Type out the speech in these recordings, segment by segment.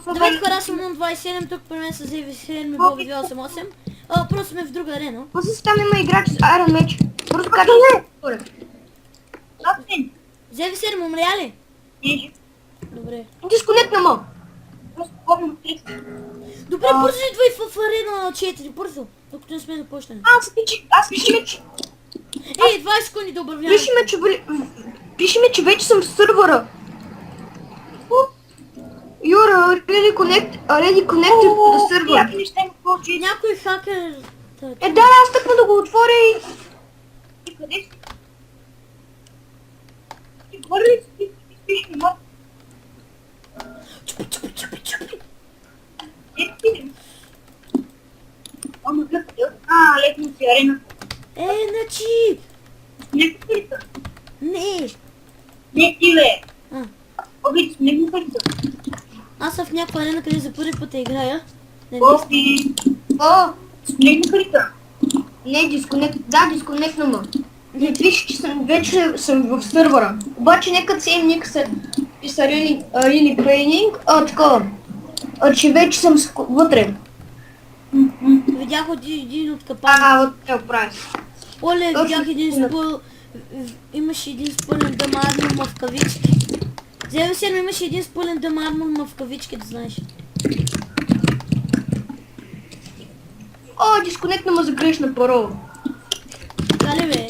Здравейте хора, аз съм Мун 27, тук при мен са Зеви 7 и Боби 288. Просто сме в друга арена. После там има играч с Iron Match. Бързо кажа. Зеви 7, умря ли? Не, Добре. Дисконектна ма. просто помня трик. Добре, бързо идвай в арена 4, бързо. Докато не сме започнали. Аз пише. Ей, 20 секунди да обравнявам. Пише ми, че вече съм в сървъра. Юра, already connected to the server. Някакви неща има повече. Някой хакер... Да, аз тъпна да го отворя и... Ти къде си? Ти горе ли си? Ти спиш ми мод. Чупи. Ето ти. Ама къде? Летно си арена. Значи... Някакви ли са? Не. Не ти бе. А. Обич, не го къде са. Аз съм в някаква арена, къде за първи път я играя. Боби. О, Не го къде са. не, дисконектна ма. Не пише, че вече съм в сървъра. Обаче нека си ник са really playing, такова. Че вече съм вътре. Видях един от капана. От те оправи. Оле, Точно видях един секунда. спъл... Имаше един спълен дъм армор в кавички. Зеви 7 имаше един спълен дъм армор в кавички, да знаеш. О, дисконектна ма за грешна парола. Дали бе?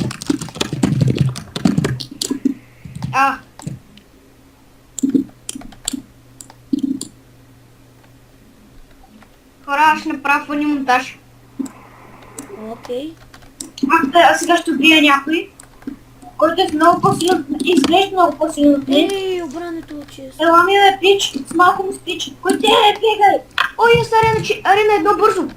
Хора, аз ще направя фъни монтаж. Окей. А сега ще убия някой, който е много по-силен, изглежда много по-силен от мен. Ей, обрането от чест. Ела ми е пич, с малко му спич. Кой те е, бегай? Ой, аз арена едно бързо.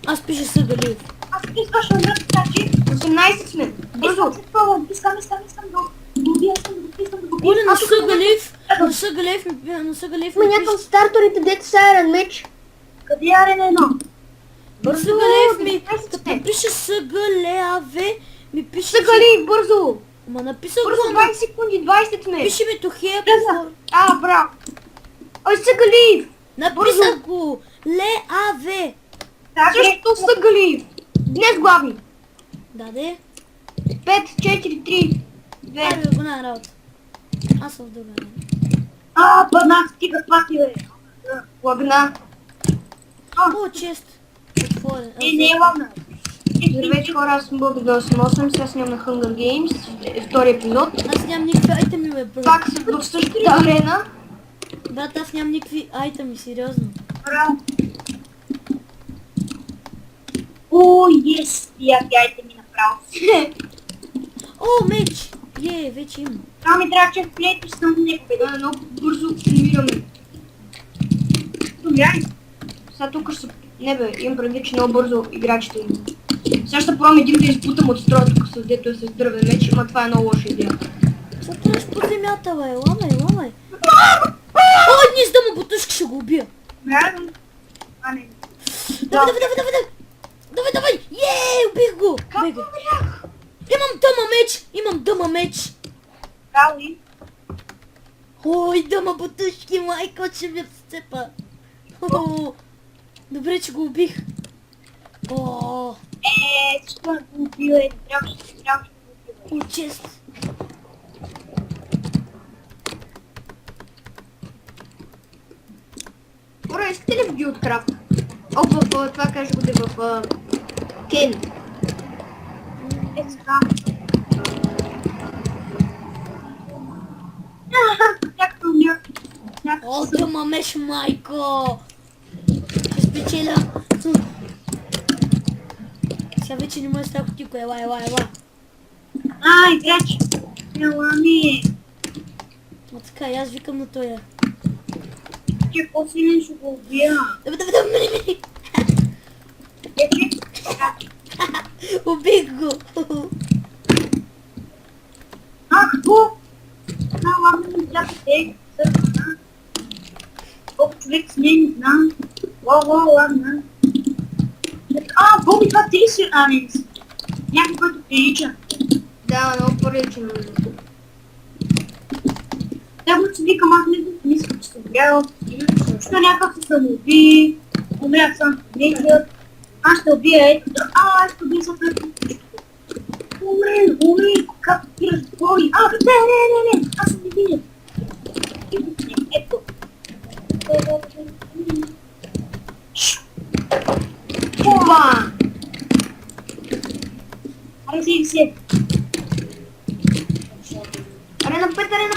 Аз пиша Съгалиев. Аз искаш да умря, значи. 18 сме. Бързо. Искам да го убия, искам да го убия. Оле, на Аз тук Съгалиев. Ето. На Съгалиев Има ми някакъв пише. старторите, дете са Iron Match. Къде е арена едно? На Съгалиев ми, 19 като сме. пише Съгалеаве, ми пише... Съгали, бързо. Ма написал Бързо, го, 20 секунди, 20 сме. пише ми Тухея Влезна. по... Браво. Ой, Съгали. Написах го! Леаве! Също Съгали. Днес главни. Даде? 5, 4, 3, 2. Аре, го на работа. Аз съм в друга арена. Бъднах, стига пати, бе. Лагна. О, чест! Отворен. Не е ладно. Здравейте хора, аз съм Боби 288, сега снимам на Hunger Games, втори епизод. Аз нямам никакви айтеми, бе, брат. Пак съм в същата арена. Брат, аз нямам никакви айтеми, сериозно. Браво. О, ес! Яйте ми направо. О, меч! Вече има. Ми трябва, че в плейто съм не победил. Много бързо умираме. Добре. Сега тук ще... Не бе, имам предвид, че много бързо играчите има. Сега ще пробвам един да изпутам от строя тук с дето е с дървен меч, ама това е много лоша идея. Какво правиш по земята, бе? Ламай. О, днес да му бутушка, ще го убия. Браво. Не. Давай! Убих го! Бегай. Имам дъма меч! Браво и. Ой, дъма бутушки, майко, че ми разцепа. Добре, че го убих. Защо не го убил, трябваше да го убил. О, чест. Хора, искате ли в Guildcraft? Това каже го да в Кен. Сега. Някакво някакво. О, дъма меч, майко. Ще спечеля. Сега вече не може да става котико. Ела. Играч. Ела ми. А така, и аз викам на тоя. Че по-силен ще го убия. Давай. Ече. Убих го. Какво? Ладно ми запите. Сървана. Колко човек с мен, не знам. Ладно. Боби, това ти ли си Анекс? Някой, който прилича. Да, много прилича. Да, му се викам, аз не искам, че съм гледал. Защо някак се самоуби, умрях сам в гнезда, аз ще убия ето, аз ще убия съответно. Умри, как ти разбори, не, аз съм невинен. Ето. Това! Аре се. Аре на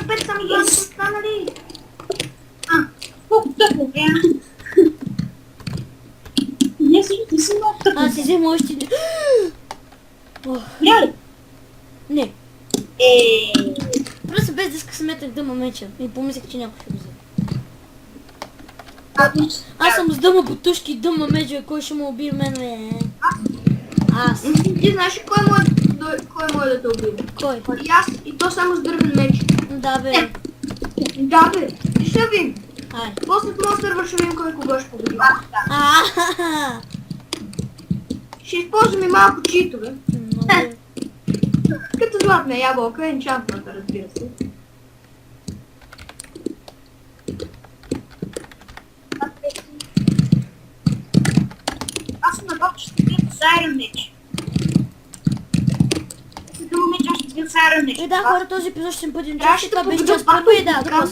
пет, само два са останали. Колко тъпо бе. Не си, ти си много тъпо. Аз си взема още... Ох, Бля ли? не, Е. просто без да сметах дъма меча и помислях, че някой ще го вземе. Аз съм с дъма бутушки и дъма меча, кой ще му убие мен, бе? Аз. Ти знаеш ли кой може да те убие? Кой? И аз, и то само с дървен меч. Да, бе. Да бе, и ще видим. Ай. После в моят сървър ще видим кой кого ще победи. Ааа. Ще използваме малко читове. Много. Като златна ябълка, енчантната, разбира се. Аз съм на баб, че ще бия с Iron Mage. С друго меч, аз ще бия с Iron Mage. И да, хора, този епизод ще бъде Трябваше интересен. Това да беше победя част първа и да, пак,